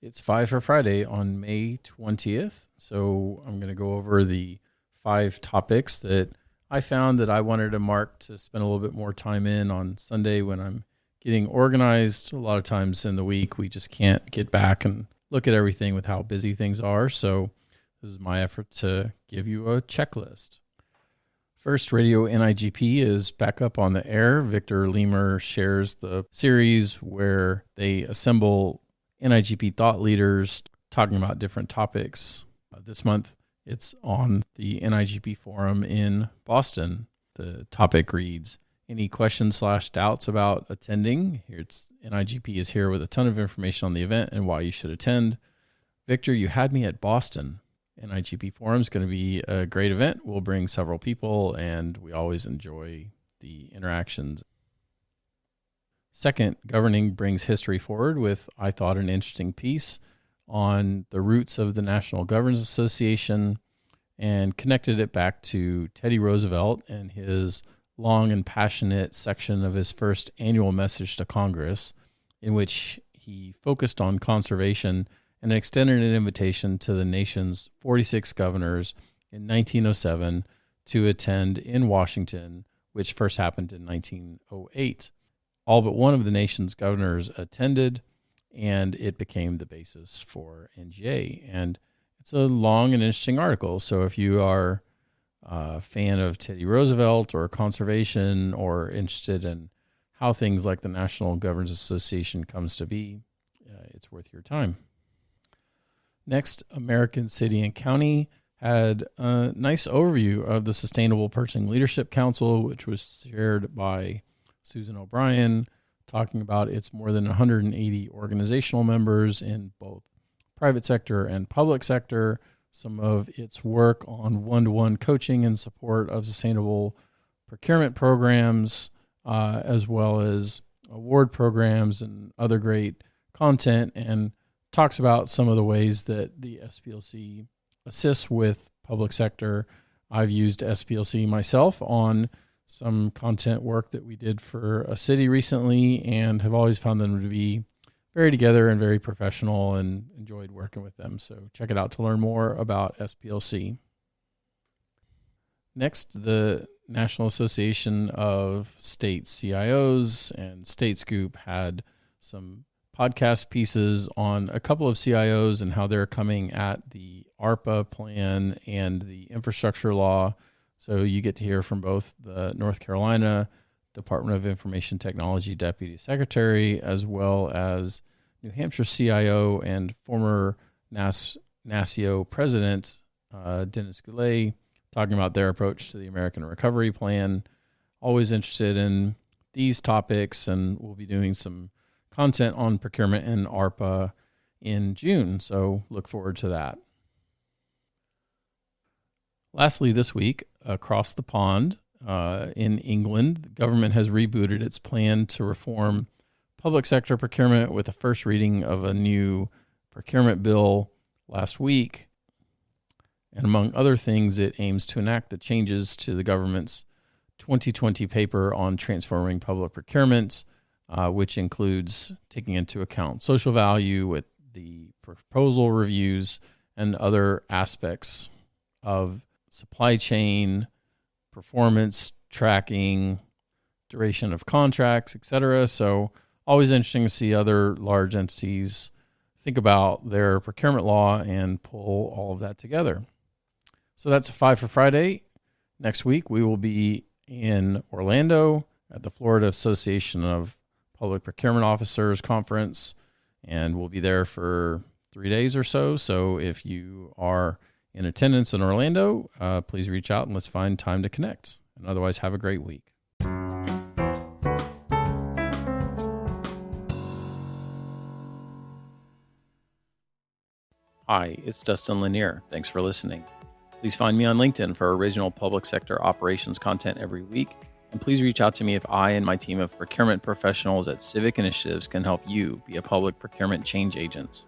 It's 5 for Friday on May 20th. So I'm going to go over the 5 topics that I found that I wanted to mark to spend a little bit more time in on Sunday when I'm getting organized. A lot of times in the week, we just can't get back and look at everything with how busy things are. So this is my effort to give you a checklist. First, Radio NIGP is back up on the air. Victor Lemur shares the series where they assemble NIGP thought leaders talking about different topics. This month, it's on the NIGP forum in Boston. The topic reads, any questions/doubts about attending? NIGP is here with a ton of information on the event and why you should attend. Victor, you had me at Boston. NIGP forum is going to be a great event. We'll bring several people, and we always enjoy the interactions. Second, Governing brings history forward with, I thought, an interesting piece on the roots of the National Governors Association and connected it back to Teddy Roosevelt and his long and passionate section of his first annual message to Congress, in which he focused on conservation and extended an invitation to the nation's 46 governors in 1907 to attend in Washington, which first happened in 1908. All but one of the nation's governors attended, and it became the basis for NGA. And it's a long and interesting article. So if you are a fan of Teddy Roosevelt or conservation or interested in how things like the National Governors Association comes to be, it's worth your time. Next, American City and County had a nice overview of the Sustainable Purchasing Leadership Council, which was shared by Susan O'Brien, talking about its more than 180 organizational members in both private sector and public sector, some of its work on one-to-one coaching and support of sustainable procurement programs, as well as award programs and other great content, and talks about some of the ways that the SPLC assists with public sector. I've used SPLC myself on some content work that we did for a city recently and have always found them to be very together and very professional and enjoyed working with them. So check it out to learn more about SPLC. Next, the National Association of State CIOs and State Scoop had some podcast pieces on a couple of CIOs and how they're coming at the ARPA plan and the infrastructure law. So you get to hear from both the North Carolina Department of Information Technology Deputy Secretary, as well as New Hampshire CIO and former NASCIO President Dennis Goulet, talking about their approach to the American Recovery Plan. Always interested in these topics, and we'll be doing some content on procurement and ARPA in June, so look forward to that. Lastly, this week, across the pond in England, the government has rebooted its plan to reform public sector procurement with the first reading of a new procurement bill last week. And among other things, it aims to enact the changes to the government's 2020 paper on transforming public procurement, which includes taking into account social value with the proposal reviews and other aspects of supply chain, performance tracking, duration of contracts, etc. So always interesting to see other large entities think about their procurement law and pull all of that together. So that's a 5 for Friday. Next week, we will be in Orlando at the Florida Association of Public Procurement Officers Conference, and we'll be there for 3 days or so. So if you are in attendance in Orlando, please reach out and let's find time to connect. And otherwise, have a great week. Hi, it's Dustin Lanier. Thanks for listening. Please find me on LinkedIn for original public sector operations content every week. And please reach out to me if I and my team of procurement professionals at Civic Initiatives can help you be a public procurement change agent.